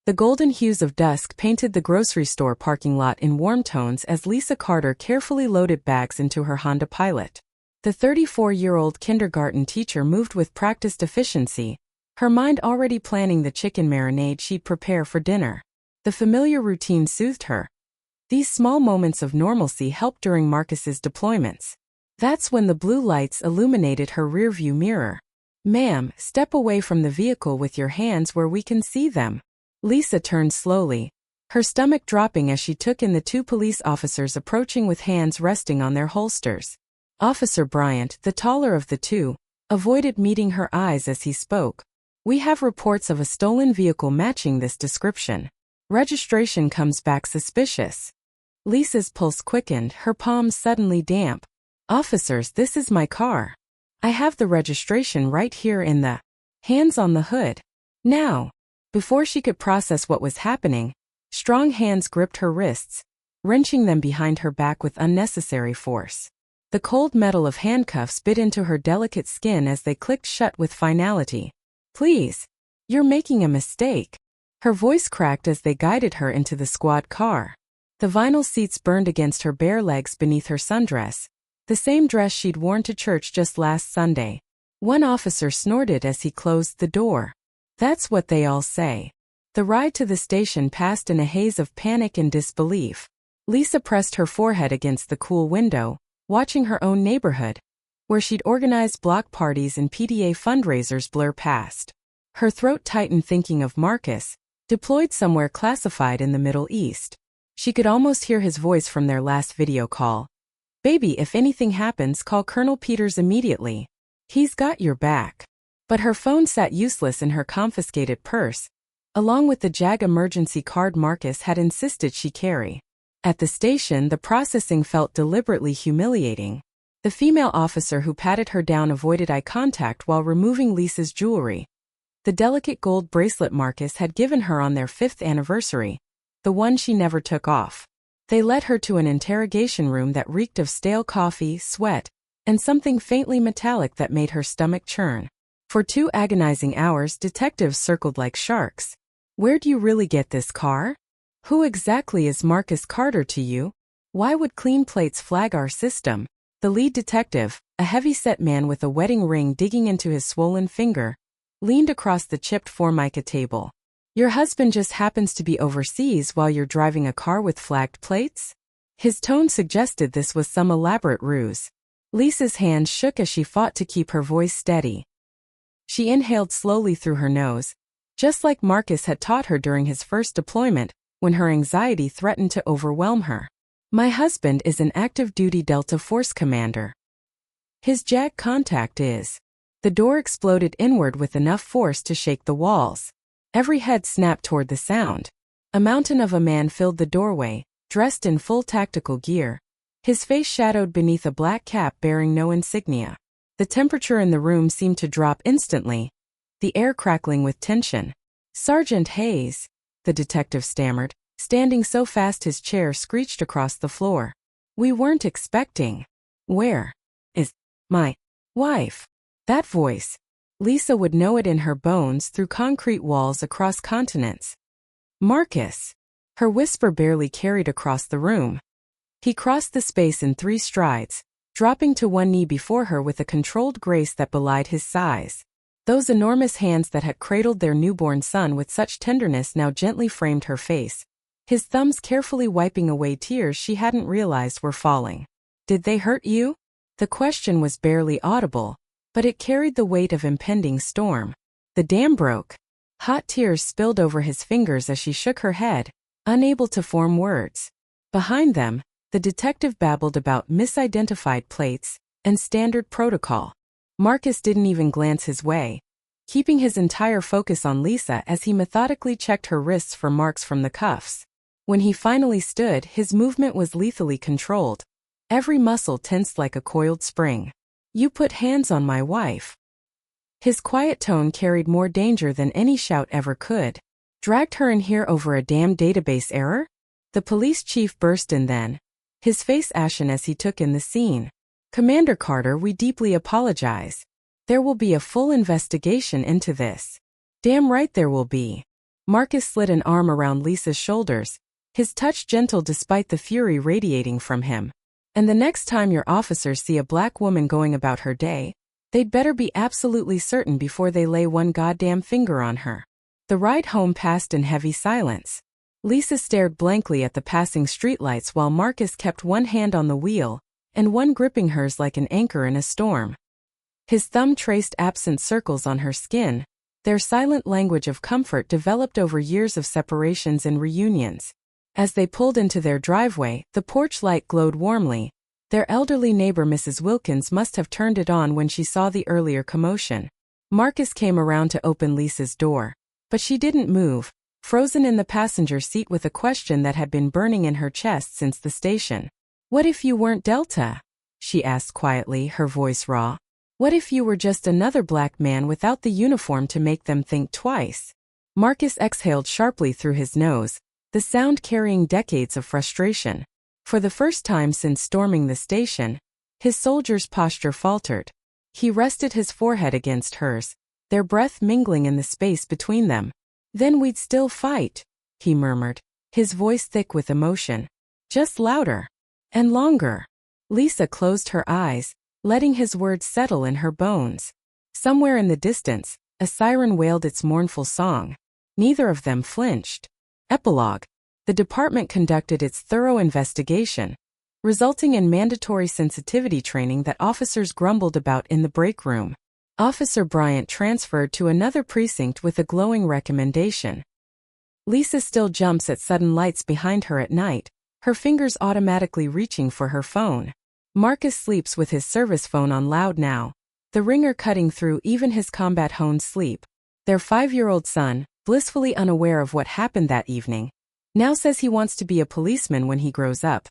The golden hues of dusk painted the grocery store parking lot in warm tones as Lisa Carter carefully loaded bags into her Honda Pilot. The 34-year-old kindergarten teacher moved with practiced efficiency, her mind already planning the chicken marinade she'd prepare for dinner. The familiar routine soothed her. These small moments of normalcy helped during Marcus's deployments. That's when the blue lights illuminated her rearview mirror. "Ma'am, step away from the vehicle with your hands where we can see them." Lisa turned slowly, her stomach dropping as she took in the two police officers approaching with hands resting on their holsters. Officer Bryant, the taller of the two, avoided meeting her eyes as he spoke. "We have reports of a stolen vehicle matching this description. Registration comes back suspicious." Lisa's pulse quickened, her palms suddenly damp. "Officers, this is my car. I have the registration right here in the..." Hands on the hood. Now. Before she could process what was happening, strong hands gripped her wrists, wrenching them behind her back with unnecessary force. The cold metal of handcuffs bit into her delicate skin as they clicked shut with finality. "Please. You're making a mistake." Her voice cracked as they guided her into the squad car. The vinyl seats burned against her bare legs beneath her sundress, the same dress she'd worn to church just last Sunday. One officer snorted as he closed the door. "That's what they all say." The ride to the station passed in a haze of panic and disbelief. Lisa pressed her forehead against the cool window, watching her own neighborhood, where she'd organized block parties and PTA fundraisers, blur past. Her throat tightened thinking of Marcus, deployed somewhere classified in the Middle East. She could almost hear his voice from their last video call. "Baby, if anything happens, call Colonel Peters immediately. He's got your back." But her phone sat useless in her confiscated purse, along with the JAG emergency card Marcus had insisted she carry. At the station, the processing felt deliberately humiliating. The female officer who patted her down avoided eye contact while removing Lisa's jewelry. The delicate gold bracelet Marcus had given her on their 5th anniversary, the one she never took off. They led her to an interrogation room that reeked of stale coffee, sweat, and something faintly metallic that made her stomach churn. For 2 agonizing hours, detectives circled like sharks. "Where do you really get this car? Who exactly is Marcus Carter to you? Why would clean plates flag our system?" The lead detective, a heavy-set man with a wedding ring digging into his swollen finger, leaned across the chipped formica table. "Your husband just happens to be overseas while you're driving a car with flagged plates?" His tone suggested this was some elaborate ruse. Lisa's hands shook as she fought to keep her voice steady. She inhaled slowly through her nose, just like Marcus had taught her during his first deployment, when her anxiety threatened to overwhelm her. "My husband is an active-duty Delta Force commander. His JAG contact is..." The door exploded inward with enough force to shake the walls. Every head snapped toward the sound. A mountain of a man filled the doorway, dressed in full tactical gear, his face shadowed beneath a black cap bearing no insignia. The temperature in the room seemed to drop instantly, the air crackling with tension. "Sergeant Hayes," the detective stammered, standing so fast his chair screeched across the floor. "We weren't expecting..." "Where is my wife?" That voice. Lisa would know it in her bones through concrete walls across continents. "Marcus." Her whisper barely carried across the room. He crossed the space in 3 strides, dropping to one knee before her with a controlled grace that belied his size. Those enormous hands that had cradled their newborn son with such tenderness now gently framed her face, his thumbs carefully wiping away tears she hadn't realized were falling. "Did they hurt you?" The question was barely audible, but it carried the weight of impending storm. "The dam broke." Hot tears spilled over his fingers as she shook her head, unable to form words. Behind them, the detective babbled about misidentified plates and standard protocol. Marcus didn't even glance his way, keeping his entire focus on Lisa as he methodically checked her wrists for marks from the cuffs. When he finally stood, his movement was lethally controlled, every muscle tensed like a coiled spring. "You put hands on my wife." His quiet tone carried more danger than any shout ever could. "Dragged her in here over a damn database error?" The police chief burst in then, his face ashen as he took in the scene. "Commander Carter, we deeply apologize. There will be a full investigation into this." "Damn right there will be." Marcus slid an arm around Lisa's shoulders, his touch gentle despite the fury radiating from him. And the next time your officers see a black woman going about her day, they'd better be absolutely certain before they lay one goddamn finger on her. The ride home passed in heavy silence. Lisa stared blankly at the passing streetlights while Marcus kept one hand on the wheel, and one gripping hers like an anchor in a storm. His thumb traced absent circles on her skin, their silent language of comfort developed over years of separations and reunions. As they pulled into their driveway, the porch light glowed warmly. Their elderly neighbor Mrs. Wilkins must have turned it on when she saw the earlier commotion. Marcus came around to open Lisa's door, but she didn't move, frozen in the passenger seat with a question that had been burning in her chest since the station. "What if you weren't Delta?" she asked quietly, her voice raw. "What if you were just another black man without the uniform to make them think twice?" Marcus exhaled sharply through his nose, the sound carrying decades of frustration. For the first time since storming the station, his soldier's posture faltered. He rested his forehead against hers, their breath mingling in the space between them. "Then we'd still fight," he murmured, his voice thick with emotion. "Just louder. And longer." Lisa closed her eyes, letting his words settle in her bones. Somewhere in the distance, a siren wailed its mournful song. Neither of them flinched. Epilogue. The department conducted its thorough investigation, resulting in mandatory sensitivity training that officers grumbled about in the break room. Officer Bryant transferred to another precinct with a glowing recommendation. Lisa still jumps at sudden lights behind her at night, her fingers automatically reaching for her phone. Marcus sleeps with his service phone on loud now, the ringer cutting through even his combat-honed sleep. Their 5-year-old son, blissfully unaware of what happened that evening, now says he wants to be a policeman when he grows up.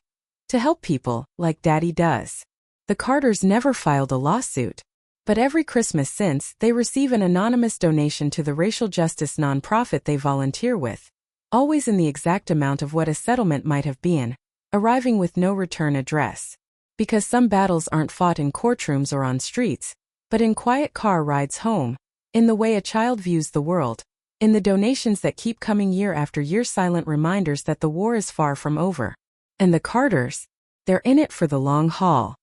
To help people, like Daddy does. The Carters never filed a lawsuit, but every Christmas since, they receive an anonymous donation to the racial justice nonprofit they volunteer with, always in the exact amount of what a settlement might have been, arriving with no return address. Because some battles aren't fought in courtrooms or on streets, but in quiet car rides home, in the way a child views the world, in the donations that keep coming year after year, silent reminders that the war is far from over. And the Carters, they're in it for the long haul.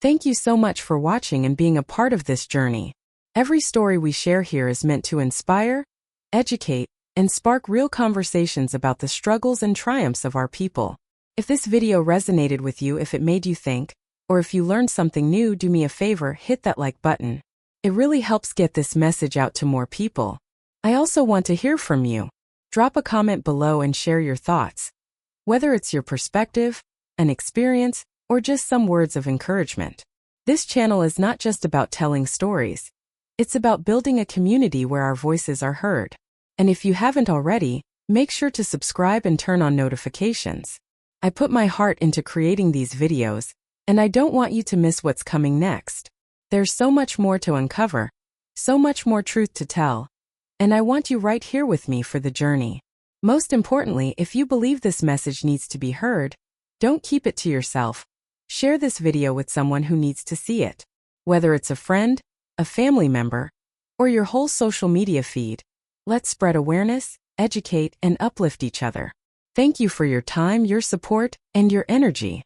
Thank you so much for watching and being a part of this journey. Every story we share here is meant to inspire, educate, and spark real conversations about the struggles and triumphs of our people. If this video resonated with you, if it made you think, or if you learned something new, do me a favor, hit that like button. It really helps get this message out to more people. I also want to hear from you. Drop a comment below and share your thoughts. Whether it's your perspective, an experience, or just some words of encouragement. This channel is not just about telling stories. It's about building a community where our voices are heard. And if you haven't already, make sure to subscribe and turn on notifications. I put my heart into creating these videos, and I don't want you to miss what's coming next. There's so much more to uncover, so much more truth to tell, and I want you right here with me for the journey. Most importantly, if you believe this message needs to be heard, don't keep it to yourself. Share this video with someone who needs to see it. Whether it's a friend, a family member, or your whole social media feed, let's spread awareness, educate, and uplift each other. Thank you for your time, your support, and your energy.